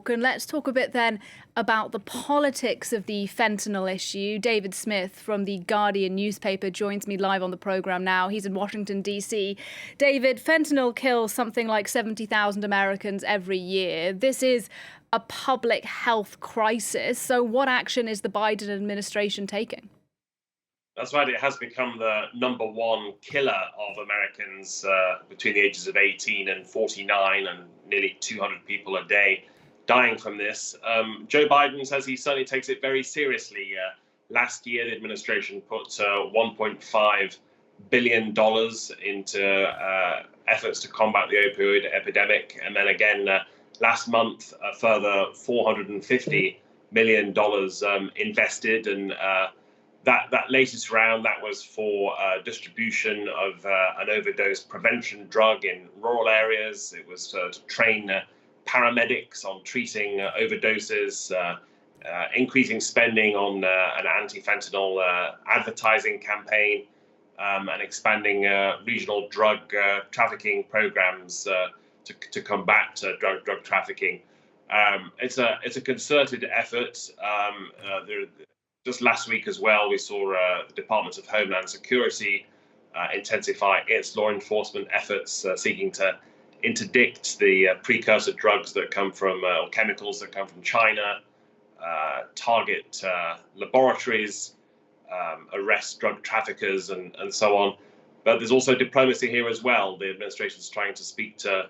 talk. And let's talk a bit then about the politics of the fentanyl issue. David Smith from the Guardian newspaper joins me live on the programme now. He's in Washington, D.C. David, fentanyl kills something like 70,000 Americans every year. This is a public health crisis. So what action is the Biden administration taking? That's right. It has become the number one killer of Americans between the ages of 18 and 49, and nearly 200 people a day dying from this. Joe Biden says he certainly takes it very seriously. Last year, the administration put $1.5 billion into efforts to combat the opioid epidemic. And then again, last month, a further $450 million invested. And that latest round, that was for distribution of an overdose prevention drug in rural areas. It was to train paramedics on treating overdoses, increasing spending on an anti-fentanyl advertising campaign, and expanding regional drug trafficking programs to combat drug trafficking. It's a concerted effort. Just last week as well, we saw the Department of Homeland Security intensify its law enforcement efforts, seeking to interdict the precursor drugs that come from, or chemicals that come from China, target laboratories, arrest drug traffickers, and so on. But there's also diplomacy here as well. The administration is trying to speak to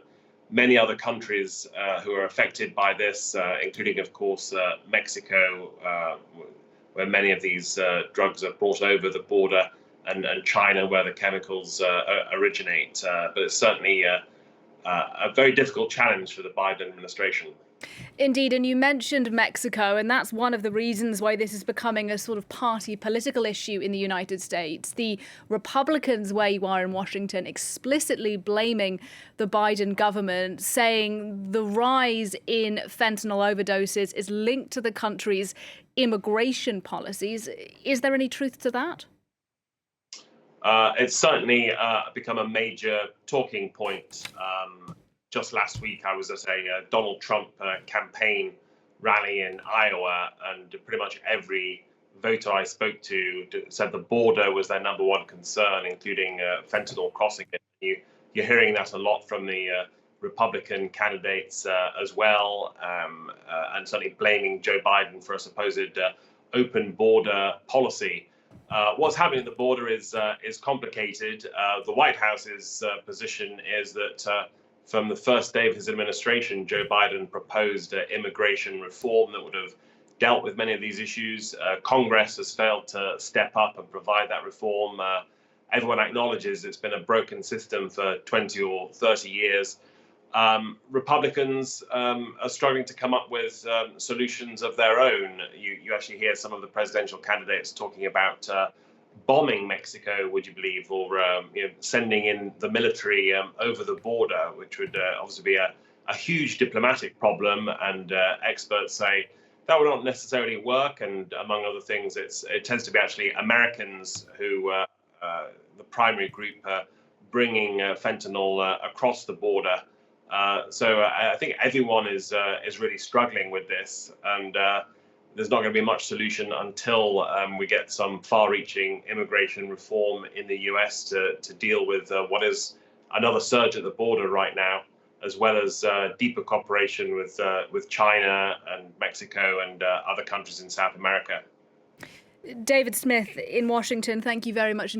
many other countries who are affected by this, including, of course, Mexico, where many of these drugs are brought over the border, and China, where the chemicals originate. But it's certainly a very difficult challenge for the Biden administration. Indeed, and you mentioned Mexico, and that's one of the reasons why this is becoming a sort of party political issue in the United States. The Republicans, where you are in Washington, explicitly blaming the Biden government, saying the rise in fentanyl overdoses is linked to the country's immigration policies. Is there any truth to that? It's certainly become a major talking point. Just last week, I was at a Donald Trump campaign rally in Iowa, and pretty much every voter I spoke to said the border was their number one concern, including fentanyl crossing it. You're hearing that a lot from the Republican candidates as well, and certainly blaming Joe Biden for a supposed open border policy. What's happening at the border is complicated. The White House's position is that from the first day of his administration, Joe Biden proposed immigration reform that would have dealt with many of these issues. Congress has failed to step up and provide that reform. Everyone acknowledges it's been a broken system for 20 or 30 years. Republicans are struggling to come up with solutions of their own. You actually hear some of the presidential candidates talking about bombing Mexico, would you believe, or sending in the military over the border, which would obviously be a huge diplomatic problem. And experts say that would not necessarily work. And among other things, it tends to be actually Americans who the primary group bringing fentanyl across the border. So I think everyone is really struggling with this, and there's not going to be much solution until we get some far-reaching immigration reform in the US to deal with what is another surge at the border right now, as well as deeper cooperation with China and Mexico and other countries in South America. David Smith in Washington, thank you very much.